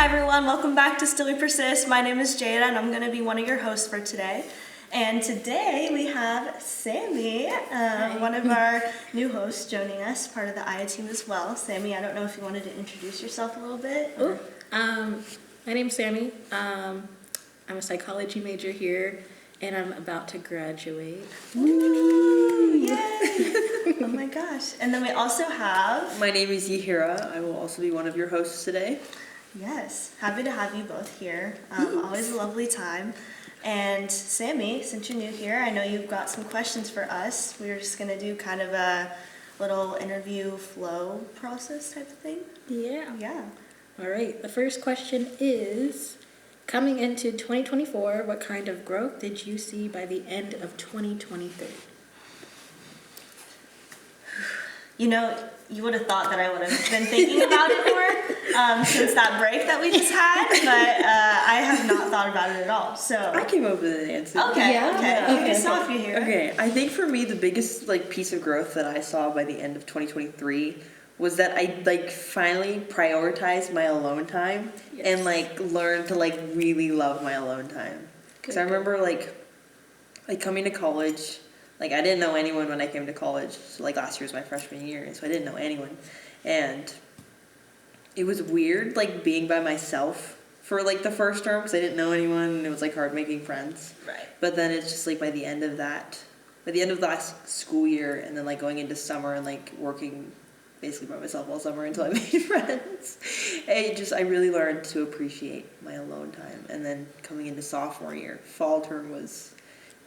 Hi everyone, welcome back to Still We Persist. My name is Jada and I'm going to be one of your hosts for today. And today we have Sami, one of our new hosts joining us, part of the IA team as well. Sami, I don't know if you wanted to introduce yourself a little bit. My name's Sami. I'm a psychology major here and I'm about to graduate. Ooh, yay! Oh my gosh. And then we also have... My name is Yajirrah. I will also be one of your hosts today. Yes, happy to have you both here. Always a lovely time. And Sami, since you're new here, I know you've got some questions for us. We're just going to do kind of a little interview flow process type of thing. Yeah. All right, the first question is, coming into 2024, what kind of growth did you see by the end of 2023? You know, you would have thought that I would have been thinking about it more since that break that we just had, but I have not thought about it at all. So I came up with an answer. Okay. Kick us off, Yajirrah. Okay, I think for me the biggest piece of growth that I saw by the end of 2023 was that I finally prioritized my alone time and learned to really love my alone time. Because I remember coming to college. I didn't know anyone when I came to college. So, last year was my freshman year, so I didn't know anyone. And it was weird, being by myself for, the first term, because I didn't know anyone, and it was, hard making friends. Right. But then it's just, by the end of last school year, and then, going into summer and, working basically by myself all summer until I made friends, I really learned to appreciate my alone time. And then coming into sophomore year, fall term was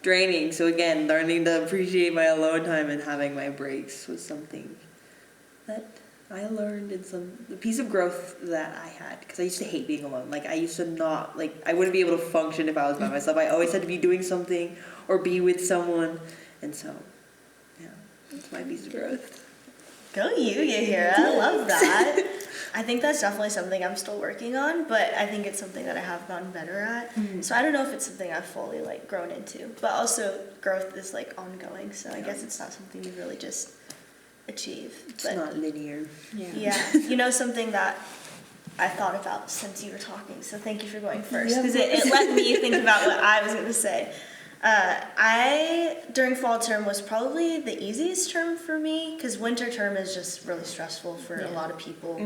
draining, so again, learning to appreciate my alone time and having my breaks was something that I learned the piece of growth that I had, because I used to hate being alone. I used to not, I wouldn't be able to function if I was by myself. I always had to be doing something or be with someone, and so, yeah, that's my piece of growth. Go you, Yajirrah. I love that. I think that's definitely something I'm still working on, but I think it's something that I have gotten better at. Mm-hmm. So I don't know if it's something I've fully grown into, but also growth is ongoing. So I guess it's not something you really just achieve. It's not linear. Yeah. Something that I thought about since you were talking. So thank you for going first, because it let me think about what I was going to say. During fall term was probably the easiest term for me, because winter term is just really stressful for a lot of people,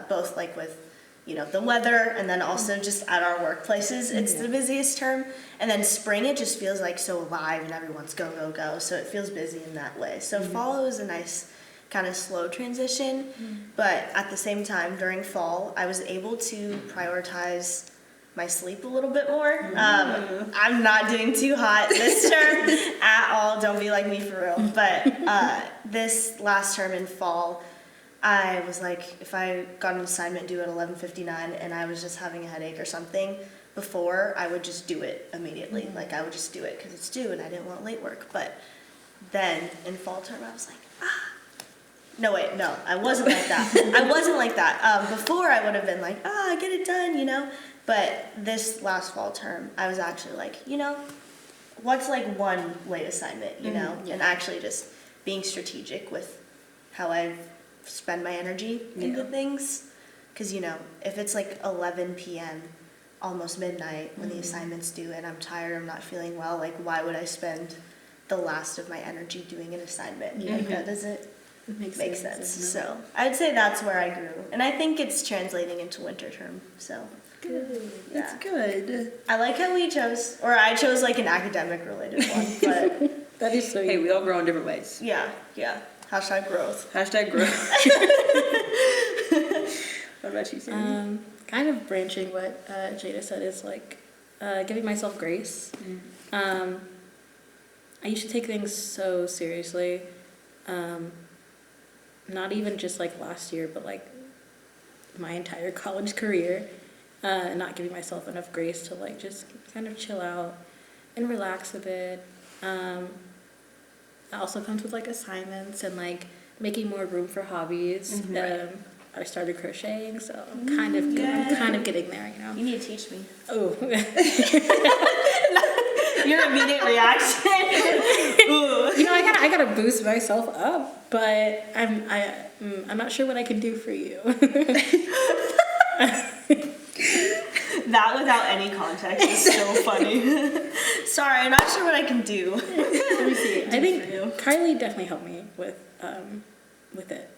both with the weather, and then also just at our workplaces it's the busiest term, and then spring it just feels so alive and everyone's go, so it feels busy in that way. So fall was a nice kind of slow transition, but at the same time during fall I was able to prioritize my sleep a little bit more. I'm not doing too hot this term at all. Don't be like me for real. But this last term in fall, I was if I got an assignment due at 11:59 and I was just having a headache or something, before I would just do it immediately. I would just do it because it's due and I didn't want late work. But then in fall term, I was no, I wasn't like that. Before I would have been get it done, But this last fall term, I was actually what's one late assignment, and actually just being strategic with how I spend my energy into things. Because, if it's 11 p.m., almost midnight when the assignment's due and I'm tired, I'm not feeling well, why would I spend the last of my energy doing an assignment? That doesn't make sense. So I'd say that's where I grew. And I think it's translating into winter term, so... Good. That's good. I like how I chose an academic related one, but that is so. Hey, we all grow in different ways. Yeah. Hashtag growth. What about you, Sami? Kind of branching what Jada said is giving myself grace. I used to take things so seriously, not even just last year, but my entire college career. And not giving myself enough grace to just kind of chill out and relax a bit. It also comes with assignments and making more room for hobbies. I started crocheting, so I'm kind of getting there, You need to teach me. Oh. Your immediate reaction. Ooh. I gotta boost myself up, but I'm not sure what I can do for you. That without any context is so funny. Sorry, I'm not sure what I can do. Let me see. I think Kylie definitely helped me with it,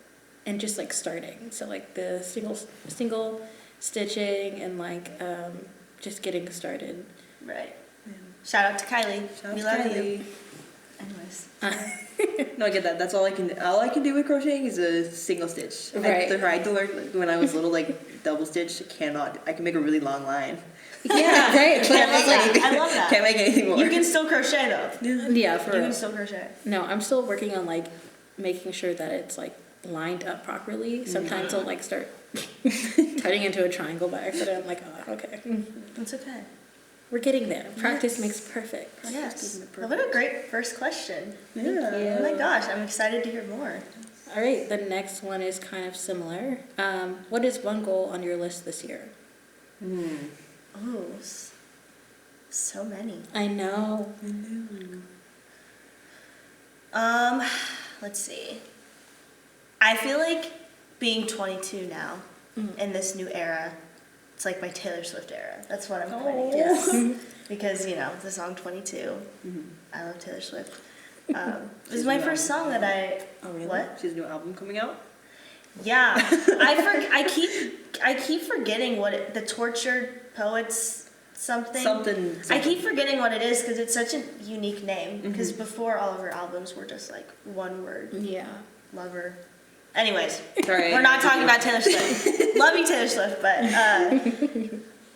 and just like starting. So like the single stitching and like just getting started. Right. Shout out to Kylie. We love you. Anyways. No, I get that. That's all I can do with crocheting is a single stitch. Right. I tried to learn when I was little, like double stitch. I can make a really long line. Yeah, right. I love that. Can't make anything more. You can still crochet though. Yeah, You can still crochet. No, I'm still working on like making sure that it's like lined up properly. Sometimes I'll like start turning into a triangle by accident. I'm like, oh, okay. It's okay. We're getting there. Practice makes perfect. Yes. Well, what a great first question. Yeah. Oh my gosh, I'm excited to hear more. All right, the next one is kind of similar. What is one goal on your list this year? Oh, so many. I know. Let's see. I feel like being 22 now in this new era, it's like my Taylor Swift era. That's what I'm pointing to. Yes. Because, the song 22. I love Taylor Swift. This is my first song that I... Oh, really? What? She has a new album coming out? Yeah. I keep forgetting what the Tortured Poets something. I keep forgetting what it is because it's such a unique name. Because before all of her albums were just like one word. Yeah. Lover. Anyways, Sorry, we're not talking about Taylor Swift. Love you, Taylor Swift, but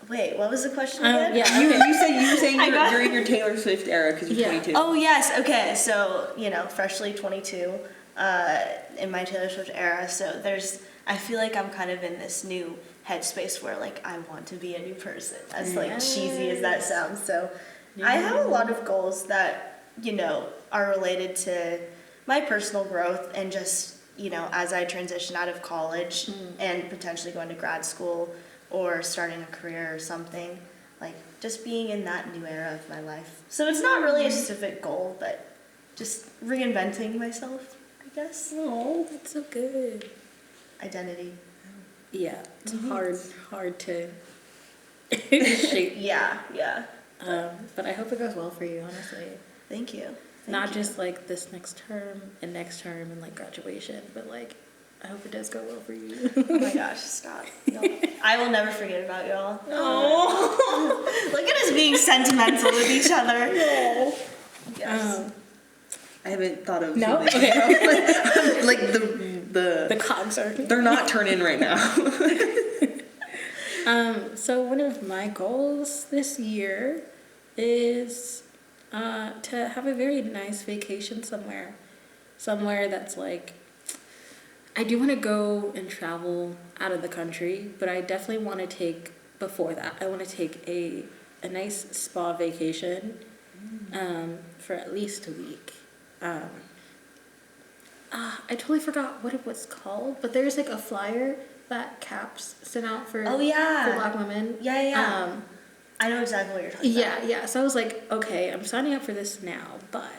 wait, what was the question again? Yeah. You were saying you're in your Taylor Swift era because you're 22. Oh yes, okay. So freshly 22 in my Taylor Swift era. So I feel like I'm kind of in this new headspace where like I want to be a new person. As like cheesy as that sounds. So I have a lot of goals that are related to my personal growth and just as I transition out of college and potentially going to grad school or starting a career or something, like just being in that new era of my life. So it's not really a specific goal, but just reinventing myself, I guess. Oh, that's so good. Identity. Yeah, it's hard to shape. Yeah. But I hope it goes well for you, honestly. Thank you. Not just like this next term and like graduation, but like I hope it does go well for you. Oh my gosh, stop. I will never forget about y'all. Oh. Look at us being sentimental with each other. Yes. I haven't thought of No? something. Okay. Like the cogs are... They're not turning right now. So one of my goals this year is to have a very nice vacation somewhere that's like, I do want to go and travel out of the country, but I definitely want to take, before that, I want to take a nice spa vacation for at least a week. I totally forgot what it was called, but there's like a flyer that CAPS sent out for for Black women. Yeah. I know exactly what you're talking about. Yeah. So I was like, okay, I'm signing up for this now, but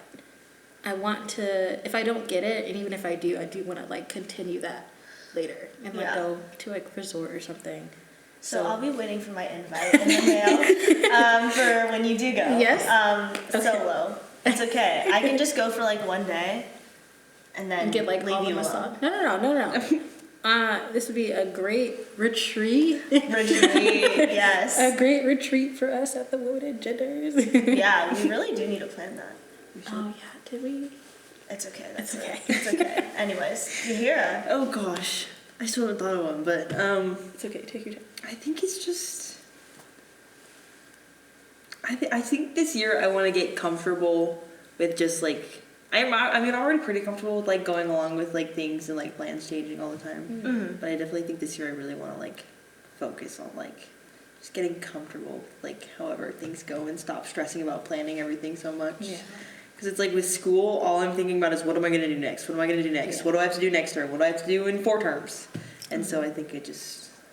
I want to, if I don't get it, and even if I do want to like continue that later and like go to like resort or something. So I'll be waiting for my invite in the mail for when you do go. Yes. Solo. It's okay. I can just go for like one day and then get like leave all you the alone. massage. No. This would be a great retreat. Yes. A great retreat for us at the Wounded Genders. Yeah, we really do need to plan that. Oh yeah, did we? It's okay. It's okay. It's okay. Anyways, Yajirrah. Oh gosh, I still haven't thought of one, but It's okay. Take your time. I think it's just. I think this year I want to get comfortable with just like I'm already pretty comfortable with like going along with like things and like plans changing all the time. Mm-hmm. But I definitely think this year I really want to like focus on like just getting comfortable with like however things go and stop stressing about planning everything so much. Yeah. Because it's like with school, all I'm thinking about is what am I going to do next? What am I going to do next? Yeah. What do I have to do next term? What do I have to do in 4 terms? And so I think I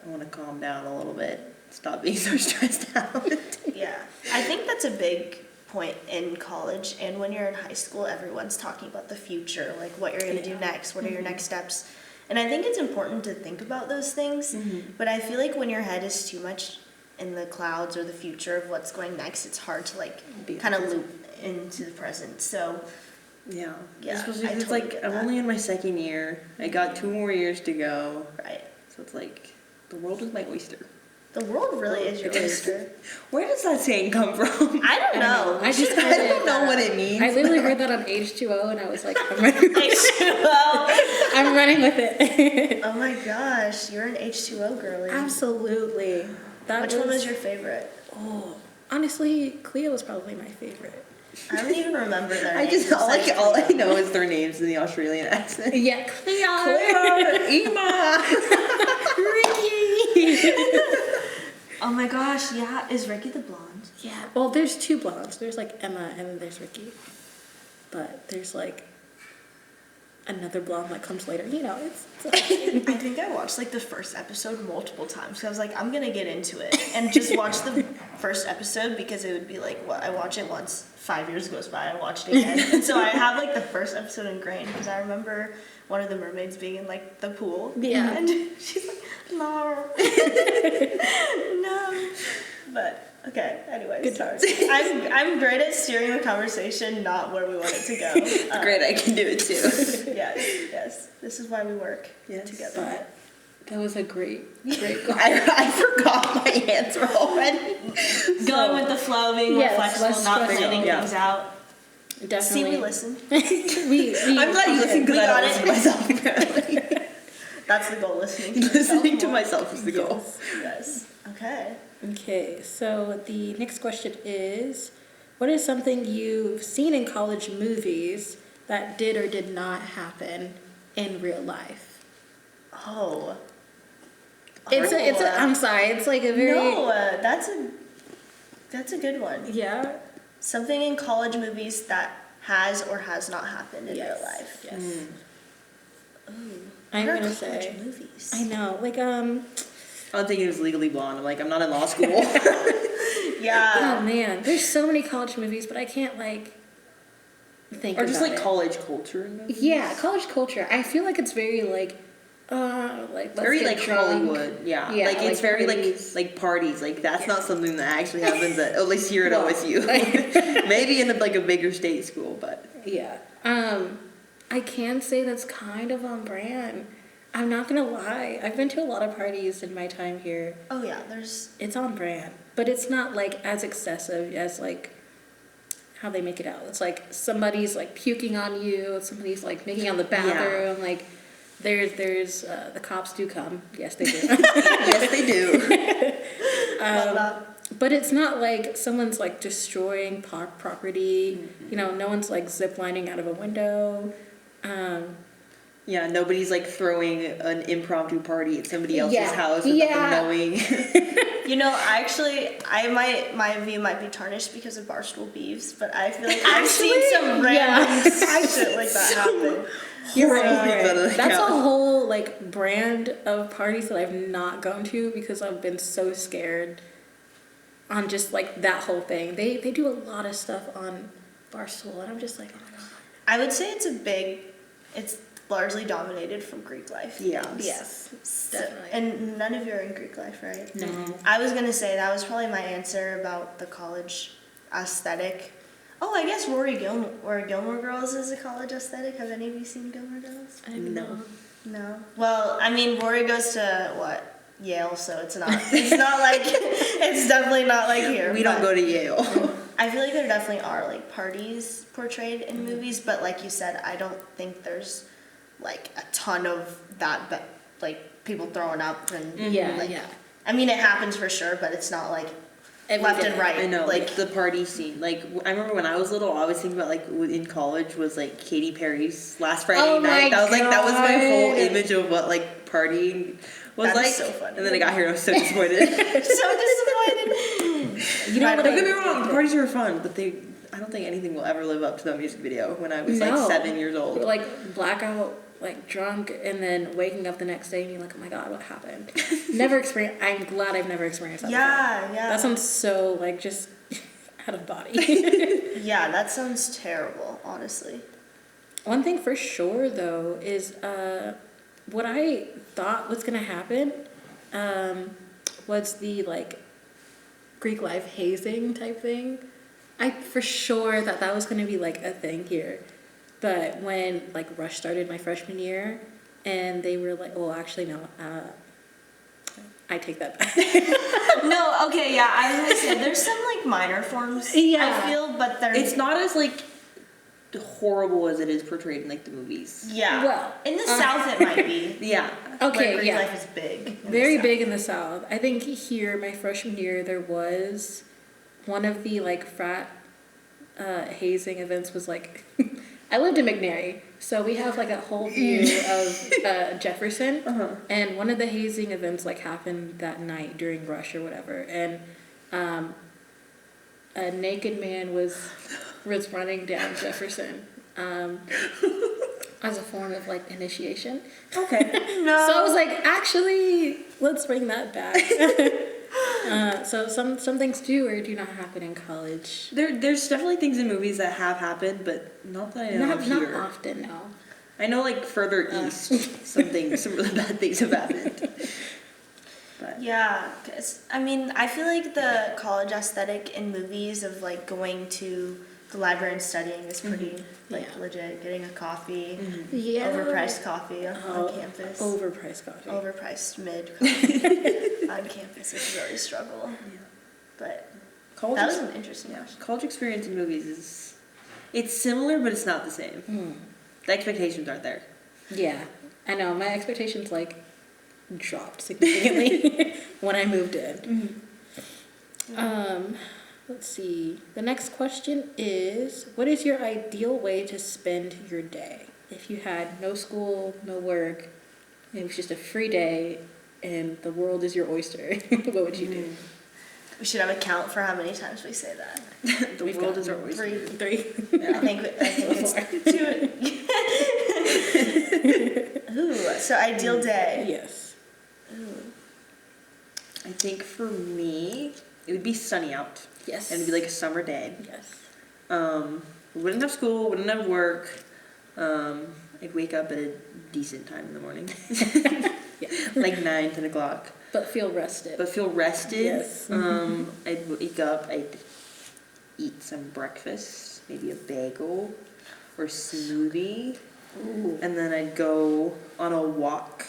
want to calm down a little bit. Stop being so stressed out. Yeah. I think that's a big point in college, and when you're in high school, everyone's talking about the future, like what you're going to do next, what are your next steps. And I think it's important to think about those things, but I feel like when your head is too much in the clouds or the future of what's going next, it's hard to like Be kind of present. loop into the present. So Yeah. Yeah, Especially I 'cause, totally like, get I'm that. only in my second year. I got 2 more years to go. right, So it's like, the world is my oyster. the world really is your It is. oyster. Where does that saying come from? I don't know. I just I heard don't it. know what it means. I literally heard that on H2O, and I was like, I'm running, H2O. I'm running with it. Oh my gosh, you're an H2O girly. Absolutely. Which one was your favorite? Oh, honestly, Cleo was probably my favorite. I don't even remember their I names. just, all besides I Cleo. know is their names in the Australian accent. Yeah, Cleo. Claire, Ema. Ricky. Oh my gosh, yeah. Is Ricky the blonde? Yeah. Well, there's 2 blondes. There's like Emma, and then there's Ricky. But there's like another blonde that comes later. You know, it's I think I watched like the first episode multiple times because I was like, I'm gonna get into it and just watch the first episode because it would be like, what I watch it once, 5 years goes by, I watch it again, and so I have like the first episode ingrained because I remember one of the mermaids being in like the pool, Yeah. and she's like, no, no, but. Okay, anyways. Good Sorry. I'm great at steering the conversation, not where we want it to go. Great, I can do it too. Yes. This is why we work Yes. together. But that was a great goal. I forgot my answer already. Going with the flow, being Yes, more flexible, less not stressful. planning Yeah. things out. Definitely. See, we listen. we I'm glad you listened we because I got don't it. listen to myself apparently. That's the goal, listening to yourself Listening to more. myself is the goal. Yes. Okay. Okay, so the next question is, what is something you've seen in college movies that did or did not happen in real life? Oh. I'm sorry, it's like a very... No, that's a good one. Yeah? Something in college movies that has or has not happened in Yes. real life. Yes. Ooh. I'm What are gonna college say... movies? I know, like, I'm thinking it was Legally Blonde. I'm like, I'm not in law school. Yeah. oh man, there's so many college movies, but I can't, like, think Or just about like it. college culture. Movies. Yeah, college culture. I feel like it's very, like let's Very get like drunk. Hollywood, yeah. Yeah, like it's like very parties. like parties. Like that's Yeah. not something that actually happens at least here at Well, OSU. Maybe in like a bigger state school, but Yeah. I can say that's kind of on brand. I'm not gonna lie. I've been to a lot of parties in my time here. Oh yeah, there's It's on brand, but it's not like as excessive as like how they make it out. It's like somebody's like puking on you, somebody's like making out in the bathroom. Like there's the cops do come. Yes, they do. yes, they do. love that. But it's not like someone's like destroying property. Mm-hmm. You know, no one's like ziplining out of a window. Yeah, nobody's like throwing an impromptu party at somebody else's Yeah. house without Yeah. them knowing. You know, my view might be tarnished because of Barstool Beefs, but I feel like I've Actually, seen some random yeah. shit like that happen. You're Horrible right. things out of the That's a couch. whole like brand of parties that I've not gone to because I've been so scared on just like that whole thing. They do a lot of stuff on Barstool, and I'm just like, oh my god. I would say it's largely dominated from Greek life. Yeah. things. Yes, So- definitely. and none of you are in Greek life, right? No. I was gonna say that was probably my answer about the college aesthetic. Oh, I guess Gilmore Girls is a college aesthetic. Have any of you seen Gilmore Girls? I don't No. know. No. Well, I mean, Rory goes to what? Yale, so it's not like it's definitely not like here. We don't but go to Yale. I feel like there definitely are like parties portrayed in movies, but like you said, I don't think there's like a ton of that, but like people throwing up and Yeah, like, yeah. I mean, it happens for sure, but it's not like Every left day. and right. I know, like like the party scene. Like I remember when I was little, I was thinking about like in college was like Katy Perry's Last Friday Oh night. my That was my whole God. image of what like partying was That's like. so funny. And then I got here and I was so disappointed. so disappointed. You know Right, what? Don't get me wrong, parties were fun, but I don't think anything will ever live up to that music video when I was like No. 7 years old. Like blackout, like drunk, and then waking up the next day and being like, oh my god, what happened? Never experienced. I'm glad I've never experienced that. Yeah, before. yeah. That sounds so like just out of body. Yeah, that sounds terrible, honestly. One thing for sure though is what I thought was gonna happen was the like Greek life hazing type thing. I for sure thought that was going to be like a thing here. But when like Rush started my freshman year and they were like, well, actually, no, I take that back. No, okay, yeah, I was gonna say, there's some, like, minor forms, Yeah. I feel, but they're... It's not as, like, horrible as it is portrayed in, like, the movies. Yeah. Well, in the South it might be. Yeah. Okay, Where Greek yeah. life is big. in the Very South. big in the South. I think here, my freshman year, there was one of the like frat hazing events was like, I lived in McNary, so we have like a whole view of Jefferson, and one of the hazing events like happened that night during Rush or whatever, and a naked man was running down Jefferson. As a form of like initiation. Okay. No. So I was like, actually, let's bring that back. So some things do or do not happen in college. There's definitely things in movies that have happened, but not that I know of Not here. often, no. I know, like, further east, some really bad things have happened. But Yeah, 'cause, I mean, I feel like the college aesthetic in movies of, like, going to the library and studying is pretty, like, Yeah. legit. Getting a coffee, Yeah. overpriced coffee on campus. Overpriced coffee. Overpriced mid coffee on campus is really a struggle. Yeah. But college, that was an interesting yeah, question. college experience in movies is, it's similar, but it's not the same. The expectations aren't there. Yeah, I know. My expectations like dropped significantly when I moved in. Let's see. The next question is, what is your ideal way to spend your day? If you had no school, no work, and it was just a free day, and the world is your oyster, what would you do? We should have a count for how many times we say that. The We've world got is our oyster. Three. I think it's two. Ooh, so ideal day. Yes. Ooh. I think for me, it would be sunny out. Yes. And it'd be like a summer day. Yes. We wouldn't have school, wouldn't have work. I'd wake up at a decent time in the morning. Yeah. Like 9, 10 o'clock. But feel rested. But feel rested. Yes. I'd wake up, I'd eat some breakfast, maybe a bagel or smoothie. Ooh. And then I'd go on a walk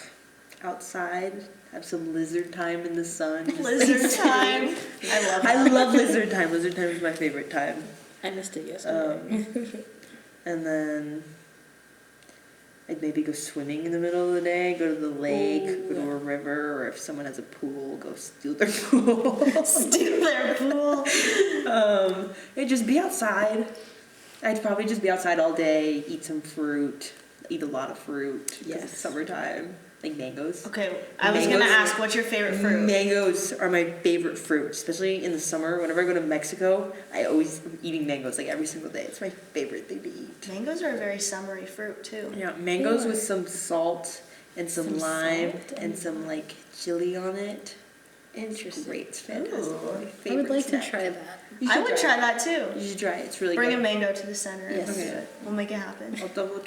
outside, have some lizard time in the sun. just Lizard like time. sitting. I love I that. love lizard time. Lizard time is my favorite time. I missed it yesterday. And then I'd maybe go swimming in the middle of the day, go to the lake, Ooh. go to a river, or if someone has a pool, go steal their pool. Steal their pool. I'd just be outside. I'd probably just be outside all day, eat some fruit, eat a lot of fruit, because Yes. it's summertime, like mangoes. Okay, I was gonna Mangoes. ask, what's your favorite fruit? Mangoes are my favorite fruit, especially in the summer. Whenever I go to Mexico, I always am eating mangoes like every single day. It's my favorite thing to eat. Mangoes are a very summery fruit too. Yeah, mangoes They with are. some salt and some Some lime salt and and- some like chili on it. Interesting. Great, it's fantastic. Ooh. My I favorite would like snack. to try that. You I should would try that too. You should try it. It's really Bring good. a mango to the center. Yes. Let's do Okay. it. We'll make it happen.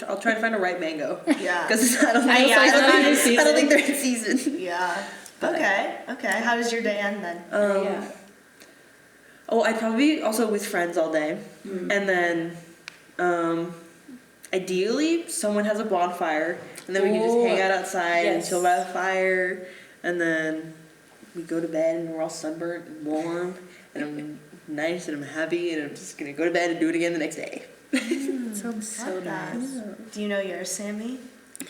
I'll try to find a ripe mango. Yeah. Because I don't I- think yeah, I don't I think don't think they're in season. Yeah. But- Okay. How does your day end then? Yeah. Oh, I'd probably be also with friends all day. And then, ideally, someone has a bonfire. And then we can just Ooh, hang out outside and yes. chill by the fire. And then we go to bed and we're all sunburnt and warm. And I'm nice and I'm happy. And I'm just going to go to bed and do it again the next day. That sounds so Love that. nice. Do you know yours, Sammy?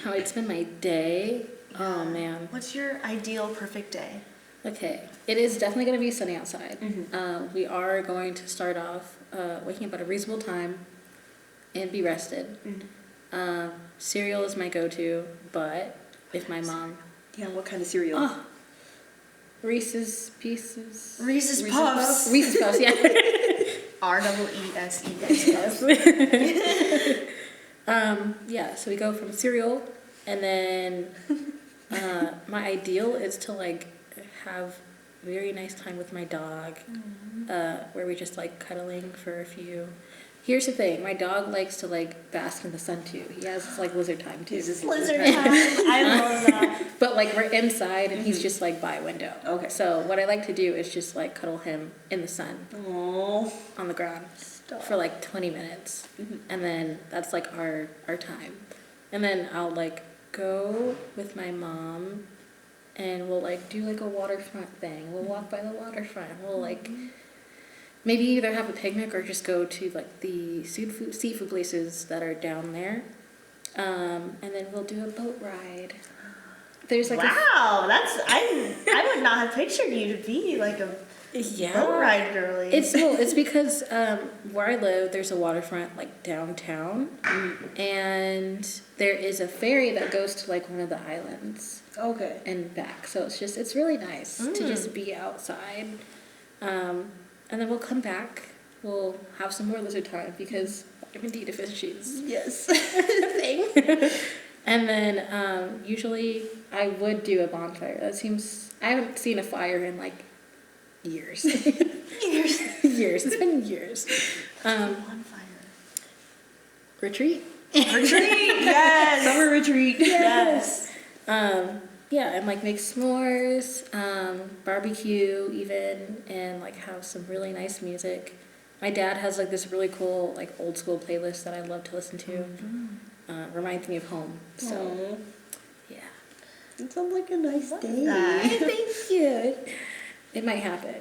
How I'd spend my day? Oh, man. What's your ideal perfect day? Okay, it is definitely going to be sunny outside. We are going to start off waking up at a reasonable time and be rested. Cereal is my go-to, but if my mom... Yeah, what kind of cereal? Oh, Reese's Pieces. Reese's Reese's Puffs. Puffs? Reese's Puffs, yeah. REESES. Yeah, so we go from cereal, and then my ideal is to like have very nice time with my dog, where we just like cuddling for a few. Here's the thing, my dog likes to like bask in the sun too. He has like lizard time too. Lizard time. I love that. But like we're inside and he's just like by window. Okay. So what I like to do is just like cuddle him in the sun Aww. on the ground for like 20 minutes. And then that's like our time. And then I'll like go with my mom and we'll like do like a waterfront thing. We'll walk by the waterfront. We'll like maybe either have a picnic or just go to like the seafood places that are down there. And then we'll do a boat ride. There's like wow, I would not have pictured you to be like a boat ride girly. It's because where I live, there's a waterfront like downtown, and there is a ferry that goes to like one of the islands. Okay. And back, so it's really nice to just be outside, and then we'll come back. We'll have some more lizard time because vitamin D deficiencies. Yes. Thing. And then usually I would do a bonfire. I haven't seen a fire in like years. Years. It's been years. Bonfire. Retreat. Yes. Summer retreat. Yes. Yeah, and like make s'mores, barbecue even, and like have some really nice music. My dad has like this really cool like old school playlist that I love to listen to. Reminds me of home. So Aww. yeah. It sounds like a nice day. Thank you. It might happen.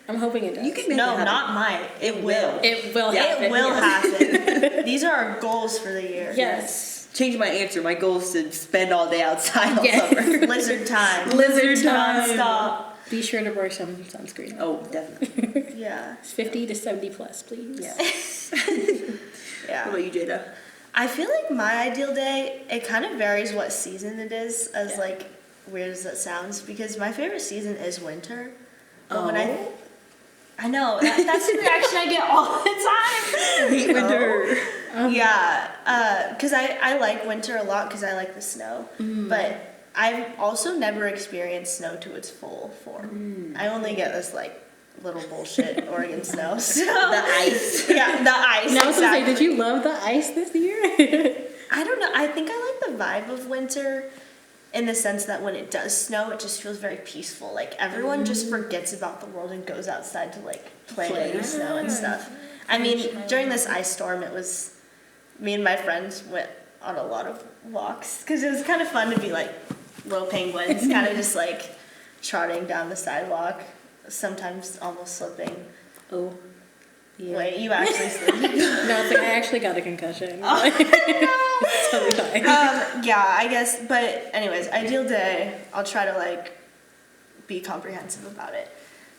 I'm hoping it does. You can make No, it happen. not might. It will. It will Yeah, happen. It will yes. happen. These are our goals for the year. Yes. Change my answer. My goal is to spend all day outside all Yes. summer. Lizard time. Lizard time. Non-stop. Be sure to wear some sunscreen. Oh, definitely. Yeah. It's 50 to 70 plus, please. Yes. Yeah. What about you, Jada? I feel like my ideal day, it kind of varies what season it is, as Yeah. like weird as that sounds, because my favorite season is winter. But when I know, that's the reaction I get all the time. hate winter. Yeah, because I like winter a lot because I like the snow. But I've also never experienced snow to its full form. I only get this like little bullshit Oregon snow. So The ice. Yeah, the ice. Now I was gonna say, exactly. did you love the ice this year? I don't know. I think I like the vibe of winter in the sense that when it does snow, it just feels very peaceful. Like everyone just forgets about the world and goes outside to like play in the snow and stuff. I mean, during this ice storm, it was me and my friends went on a lot of walks because it was kind of fun to be like little penguins, kind of just like trotting down the sidewalk, sometimes almost slipping. Oh. Yeah. Wait, you actually slipped? No, it's like I actually got a concussion. It's totally fine. Yeah, I guess. But anyways, ideal day, I'll try to like be comprehensive about it.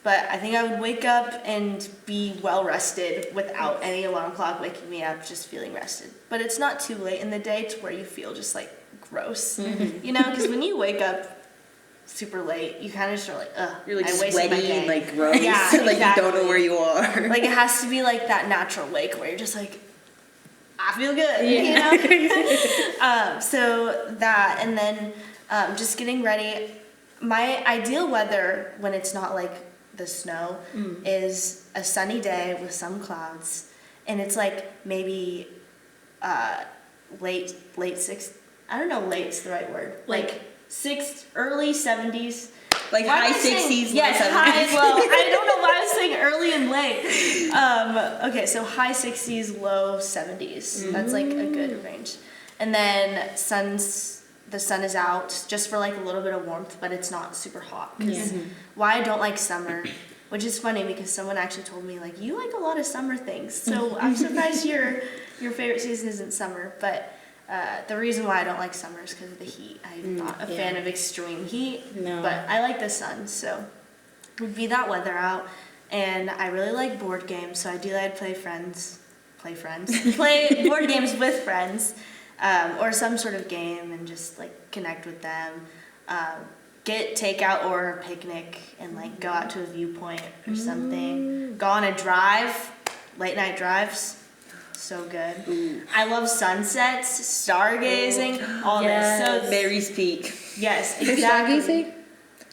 But I think I would wake up and be well rested without any alarm clock waking me up, just feeling rested. But it's not too late in the day to where you feel just like gross, you know? Because when you wake up super late, you kind of just are like, ugh, You're like I wasted my sweaty day. and like gross. Yeah, Like you don't know exactly. where you are. Like it has to be like that natural wake where you're just like, I feel good, you know? So that, and then just getting ready. My ideal weather when it's not like the snow is a sunny day with some clouds, and it's like maybe late six. I don't know, late's the right word. Like early 70s. Like Why high am I saying- 60s, yes, low 70s. high, low. I don't know why I was saying early and late. Okay, so high 60s, low 70s. That's like a good range. And then the sun is out just for like a little bit of warmth, but it's not super hot. Because why I don't like summer, which is funny because someone actually told me like, you like a lot of summer things. So I'm surprised your favorite season isn't summer, but the reason why I don't like summer is because of the heat. I'm not a fan of extreme heat, No. but I like the sun, so it would be that weather out. And I really like board games, so ideally I'd play board games with friends, or some sort of game and just like connect with them. Get takeout or a picnic and like go out to a viewpoint or something. Go on a drive, late night drives. So good. I love sunsets, stargazing, all this. So Mary's Peak. yes, Exactly. exactly.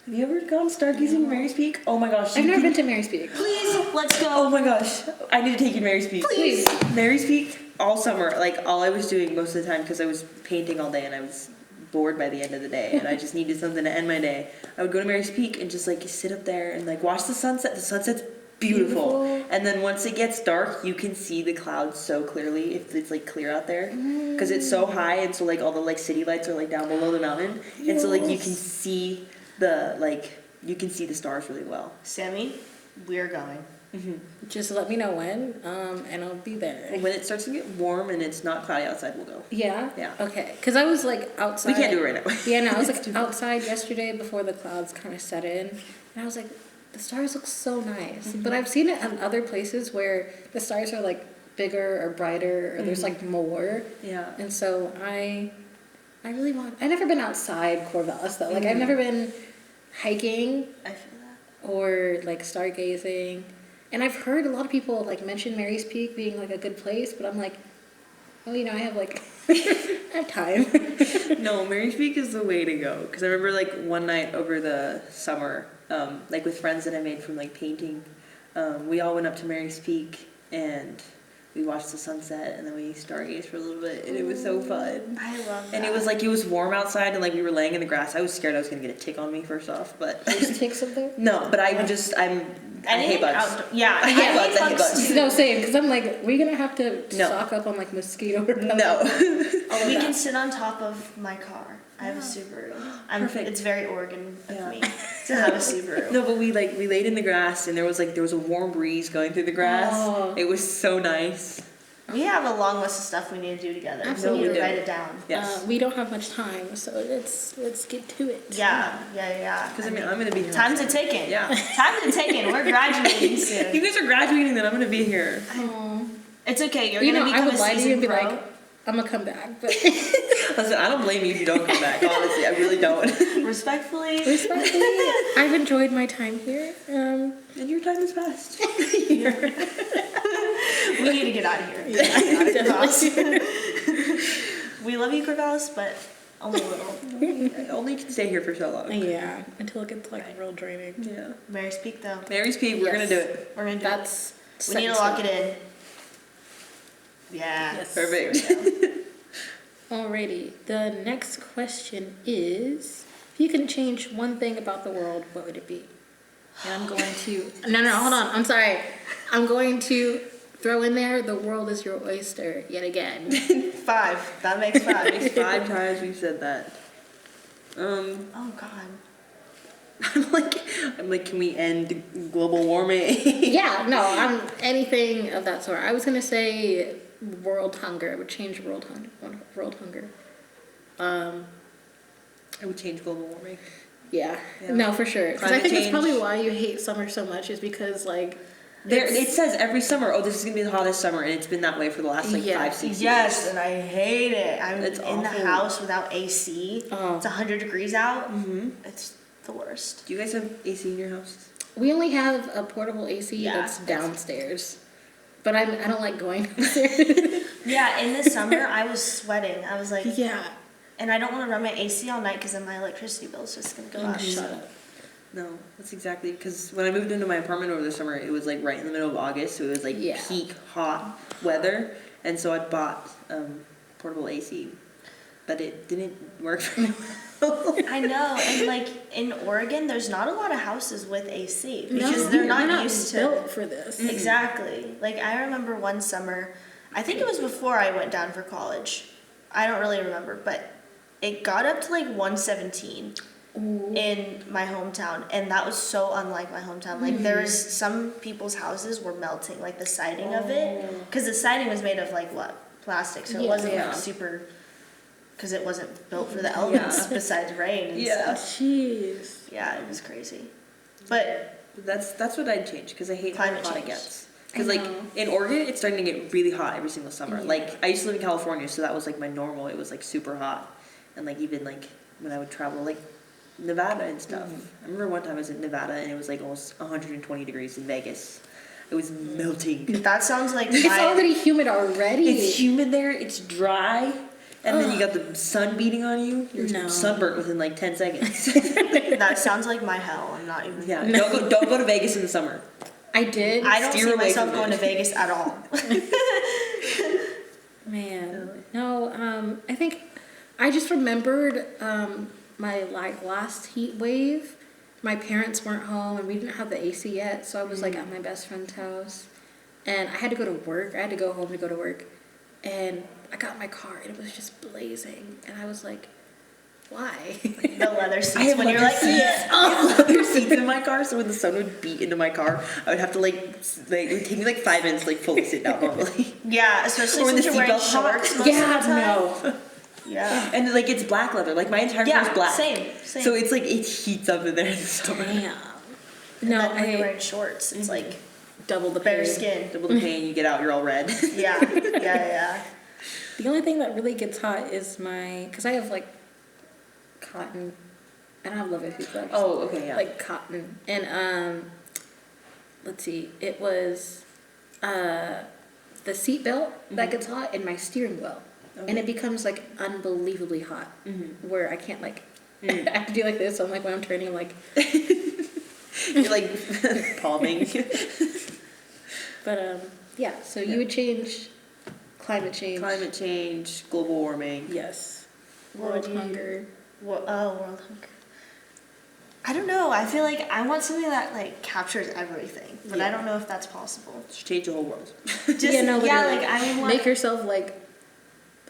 Have you ever gone stargazing in Mary's Peak? Oh my gosh. I've never been to Mary's Peak. Please, let's go. Oh my gosh. I need to take you to Mary's Peak. Please. Mary's Peak all summer. Like, all I was doing most of the time, because I was painting all day and I was bored by the end of the day and I just needed something to end my day. I would go to Mary's Peak and just like sit up there and like watch the sunset. The sunset's beautiful. And then once it gets dark, you can see the clouds so clearly if it's like clear out there, because it's so high, and so like all the like city lights are like down below the mountain, and so like you can see the stars really well. Sammy, we're going. Just let me know when, and I'll be there. And when it starts to get warm and it's not cloudy outside, we'll go. Yeah? Yeah. Okay. Because I was like outside. We can't do it right now. Yeah, no, I was like outside yesterday before the clouds kind of set in. And I was like, the stars look so nice. But I've seen it in other places where the stars are like bigger or brighter, or there's like more. Yeah. And so I really want. I've never been outside Corvallis though. Like I've never been hiking I feel that. or like stargazing. And I've heard a lot of people like mention Mary's Peak being like a good place, but I'm like, oh, you know, I have like, I have time. No, Mary's Peak is the way to go. Because I remember like one night over the summer, like with friends that I made from like painting, we all went up to Mary's Peak and we watched the sunset, and then we stargazed for a little bit, and it was so fun. I love that. And it was warm outside, and like we were laying in the grass. I was scared I was gonna get a tick on me first off, but There's ticks up there? no, but I hate bugs. Yeah, I hate bugs. I hate bugs. No, same, because I'm like, we're gonna have to No. stock up on like mosquito repellent. No. We can sit on top of my car. I have a Subaru. Perfect. It's very Oregon of Yeah. me to have a Subaru. No, but we laid in the grass, and there was a warm breeze going through the grass. Oh. It was so nice. We have a long list of stuff we need to do together. Absolutely. We need to We do. write it down. Yes. We don't have much time, so let's get to it. Yeah. Because I'm gonna be here. Time's a ticking. Yeah. Time's a ticking. We're graduating soon. You guys are graduating, then I'm gonna be here. Aw. It's okay. You're You know, gonna I become would a lie to you seasoned and be pro. like, I'm gonna come back, but Listen, I don't blame you if you don't come back. Honestly, I really don't. Respectfully. I've enjoyed my time here. And your time has passed. We need to get out of here. We love you, Corvallis, but only a little. I only can stay here for so long. Yeah, until it gets like real draining. Yeah. Mary's Peak, though. Mary's Peak, we're gonna do it. We're gonna do That's it. We need to lock it in. Yeah. Yes. Perfect. Alrighty. The next question is, if you can change one thing about the world, what would it be? And I'm going to no, hold on. I'm sorry. I'm going to throw in there, the world is your oyster yet again. 5. That makes 5. It's 5 times we've said that. Oh God. I'm like, can we end global warming? Yeah, no, I'm anything of that sort. I was gonna say world hunger. I would change world hunger. I would change global warming. Yeah. Yeah. No, for sure. Because I Climate think that's change. probably why you hate summer so much, is because like It says every summer, oh, this is gonna be the hottest summer, and it's been that way for the last like Yeah. 5, 6 Yes, years. and I hate it. I'm It's in the awful. house without AC. Oh. It's 100 degrees out. Mm-hmm. It's the worst. Do you guys have AC in your house? we only have a portable AC Yeah. that's downstairs. But I don't like going downstairs. Yeah, in the summer I was sweating. I was like, Yeah. and I don't want to run my AC all night because then my electricity bill is just gonna go up. Shut up. No, that's exactly, because when I moved into my apartment over the summer, it was like right in the middle of August, so it was like Yeah. peak hot weather, and so I bought portable AC, but it didn't work for me. I know, and like in Oregon, there's not a lot of houses with AC No, because they're not used to. built for this. Exactly. Like I remember one summer, I think it was before I went down for college. I don't really remember, but it got up to like 117 in my hometown, and that was so unlike my hometown. Like there was some people's houses were melting, like the siding of it, because the siding was made of like what, plastic, so it Yeah. wasn't Yeah. like super, because it wasn't built for the elements besides rain and Yeah. stuff. Jeez. Yeah, it was crazy. But That's what I'd change, because I hate how Climate hot it change. gets. Because I like know. in Oregon, it's starting to get really hot every single summer. Yeah. Like I used to live in California, so that was like my normal. It was like super hot, and like even like when I would travel like Nevada and stuff. I remember one time I was in Nevada and it was like almost 120 degrees in Vegas. It was melting. that sounds like It's my already humid already. It's humid there. It's dry. And then you got the sun beating on you. You're No. sunburnt within like 10 seconds. That sounds like my hell. I'm not even. Yeah, don't go to Vegas in the summer. I did. I don't Steer see away myself from going it. to Vegas at all. Man, no. I think I just remembered my last heat wave. My parents weren't home, and we didn't have the AC yet, so I was like at my best friend's house, and I had to go to work. I had to go home to go to work, and I got in my car, and it was just blazing, and I was like, "Why?" The leather I seats have when you're like, yeah. I have leather seats in my car, so when the sun would beat into my car, I would have to it would take me like 5 minutes to like fully sit down normally. yeah, especially Or when since the you're wearing seatbelt's hot. shorts most of the time. no. Yeah. And like it's black leather, like my entire car is Yeah, black. same. So it's like it heats up in there in the summer. Damn. And No, then when you're I wearing shorts, it's like double the bare pain. skin. Double the pain, you get out, you're all red. Yeah. The only thing that really gets hot is because I have like cotton. I don't have leather seats. I have Oh, okay, yeah. like cotton, and let's see, it was the seat belt that gets hot and my steering wheel, and it becomes like unbelievably hot, where I can't like I have to do like this. So I'm like when I'm turning, I'm like, You're like palming. but yeah. So you would change climate change. Climate change, global warming. Yes. What World would you- hunger. World hunger. I don't know. I feel like I want something that like captures everything, but I don't know if that's possible. Just change the whole world. Just literally. like I want Make yourself like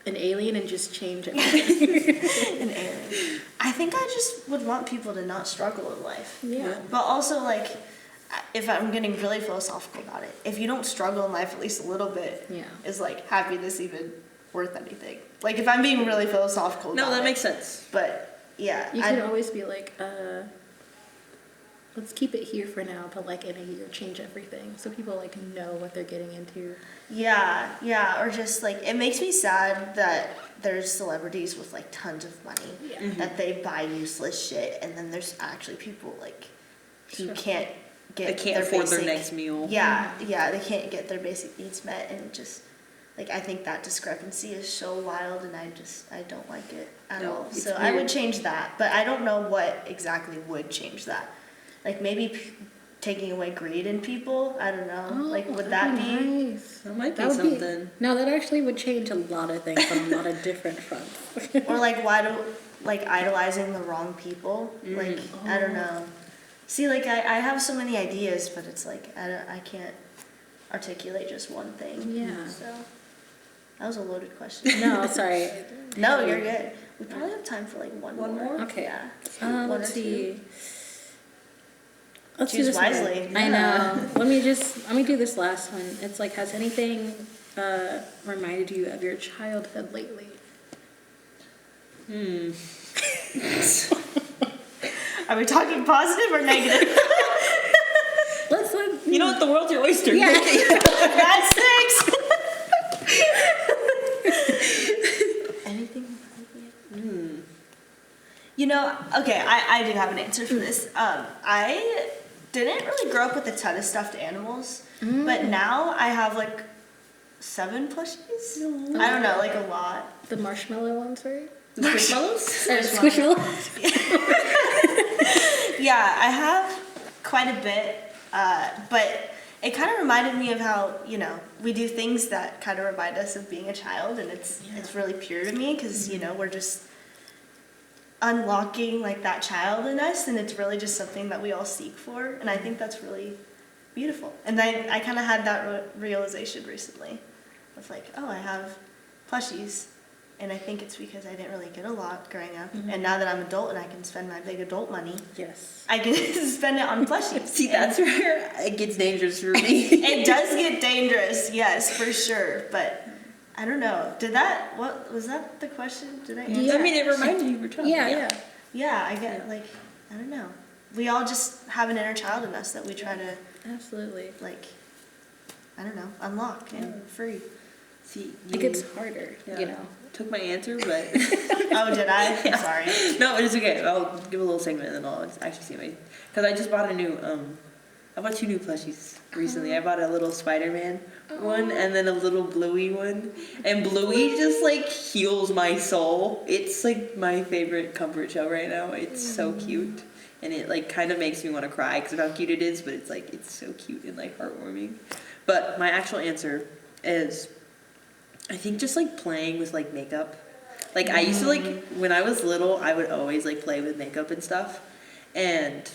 an alien and just change everything. an alien. I think I just would want people to not struggle in life. Yeah. But also like, if I'm getting really philosophical about it, if you don't struggle in life at least a little bit, Yeah. is like happiness even worth anything? Like if I'm being really philosophical. No, about that it. makes sense. But yeah, You could always be like, let's keep it here for now, but like in a year, change everything so people like know what they're getting into. Yeah, or just like it makes me sad that there's celebrities with like tons of money Yeah. that they buy useless shit, and then there's actually people like who Sure. can't get They can't afford their basic- next meal. Yeah, they can't get their basic needs met, and it just like I think that discrepancy is so wild, and I don't like it at No, all. it's So I would weird. change that, but I don't know what exactly would change that. Like maybe taking away greed in people. I don't know. Like would that be? nice? That might be That would something. No, that actually would change a lot of things on a lot of different fronts. Or like why do like idolizing the wrong people? Like I don't know. See, like I have so many ideas, but it's like I can't articulate just one thing. Yeah. So that was a loaded question. No, sorry. No, you're good. We probably have time for like one more. Okay. Yeah. Let's One or see. Let's do Choose this one. wisely. I Yeah. know. Let me do this last one. It's like, has anything reminded you of your childhood lately? Are we talking positive or negative? Let's You know what? The world's your oyster. Yeah. That stinks. Anything? You know, okay, I do have an answer for this. I didn't really grow up with a ton of stuffed animals, but now I have like 7 plushies. I don't know, like a lot. The marshmallow ones, right? Squishmallows? Or squishmallows? Yeah, I have quite a bit, but it kind of reminded me of how, you know, we do things that kind of remind us of being a child, and it's really pure to me because, you know, we're just unlocking like that child in us, and it's really just something that we all seek for, and I think that's really beautiful. And I kind of had that realization recently of like, oh, I have plushies, and I think it's because I didn't really get a lot growing up, and now that I'm adult and I can spend my big adult money, Yes. I can spend it on plushies. See, that's where it gets dangerous for me. It does get dangerous, yes, for sure, but I don't know. What was that the question? Did I answer? Yeah. I mean, it reminded you of your child. Yeah. Yeah, I get like, I don't know. We all just have an inner child in us that we try to Absolutely. like, I don't know, unlock and free. See, It gets harder, Yeah. you know. took my answer, but Oh, did I? I'm sorry. no, it's okay. I'll give a little segment and then I'll actually see my. Because I just bought a new I bought 2 new plushies recently. I bought a little Spider-Man one and then a little Bluey one. And Bluey just like heals my soul. It's like my favorite comfort show right now. It's so cute. And it like kind of makes me want to cry because of how cute it is, but it's like, it's so cute and like heartwarming. But my actual answer is, I think just like playing with like makeup. Like I used to like, when I was little, I would always like play with makeup and stuff. And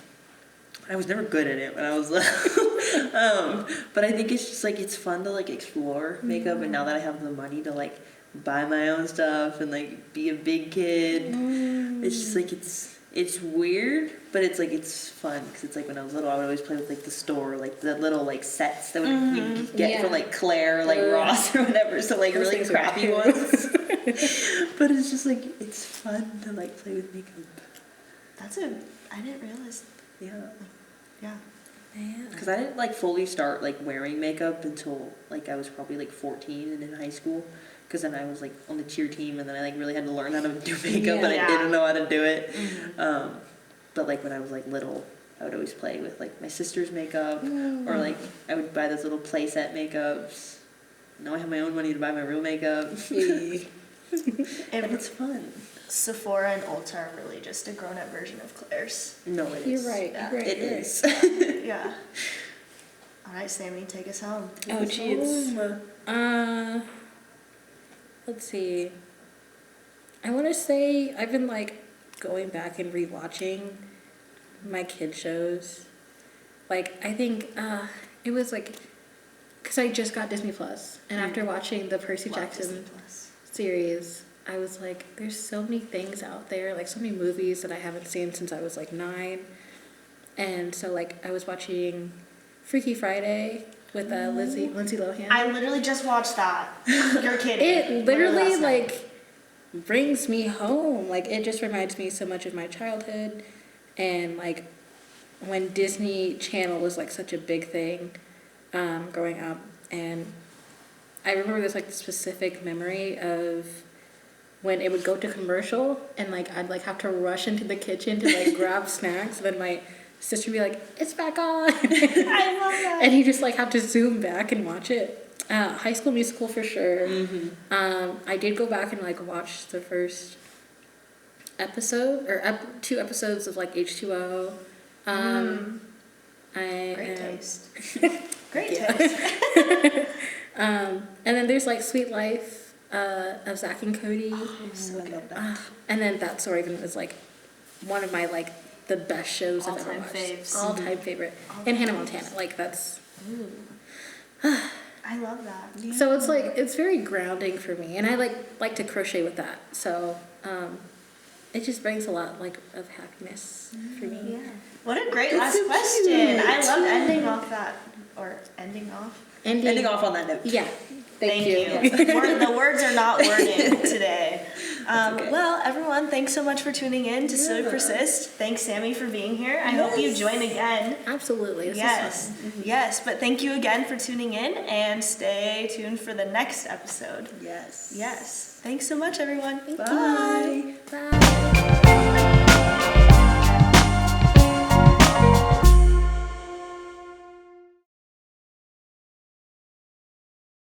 I was never good at it when I was little. But I think it's just like, it's fun to like explore makeup. And now that I have the money to like buy my own stuff and like be a big kid, it's just like, it's weird, but it's like, it's fun. Because it's like when I was little, I would always play with like the store, like the little like sets that you get from like Claire, like Ross or whatever. So like really crappy ones. But it's just like, it's fun to like play with makeup. I didn't realize. Yeah. Yeah. Because I didn't like fully start like wearing makeup until like I was probably like 14 and in high school. Because then I was like on the cheer team and then I like really had to learn how to do makeup and I didn't know how to do it. But like when I was like little, I would always play with like my sister's makeup or like I would buy those little playset makeups. Now I have my own money to buy my real makeup. And it's fun. Sephora and Ulta are really just a grown-up version of Claire's. No, it is. You're right. Yeah. You're right. It is. Yeah. All right, Sammy, take us home. Oh, geez. Let's see. I want to say I've been like going back and rewatching my kid shows. Like I think it was like because I just got Disney Plus, and after watching the Percy Jackson series, I was like, there's so many things out there, like so many movies that I haven't seen since I was like 9. And so like I was watching Freaky Friday with Lindsay Lohan. I literally just watched that. You're kidding. It literally like brings me home. Like it just reminds me so much of my childhood and like when Disney Channel was like such a big thing growing up. And I remember there's like the specific memory of when it would go to commercial and like I'd like have to rush into the kitchen to like grab snacks, and then my sister would be like, it's back on. I love that. And you just like have to zoom back and watch it. High School Musical for sure. I did go back and like watch the first episode or 2 episodes of like H2O. Great taste. Great taste. And then there's like Sweet Life of Zach and Cody. So good. And then That's So Raven was like one of my like the best shows I've ever watched. Faves. All-time favorite. And Hannah Montana. Like that's... I love that. Yeah. So it's like, it's very grounding for me. And I like to crochet with that. So it just brings a lot like of happiness for me. Yeah. What a great last so question. cute. I love ending off that. Or ending off. Ending off on that note. Yeah. Thank you. The words are not worded today. Okay. Well, everyone, thanks so much for tuning in to Still We Persist. Thanks, Sammy, for being here. I hope you join again. Absolutely. This is fun. Yes, but thank you again for tuning in, and stay tuned for the next episode. Yes. Yes. Thanks so much, everyone. Bye. Bye.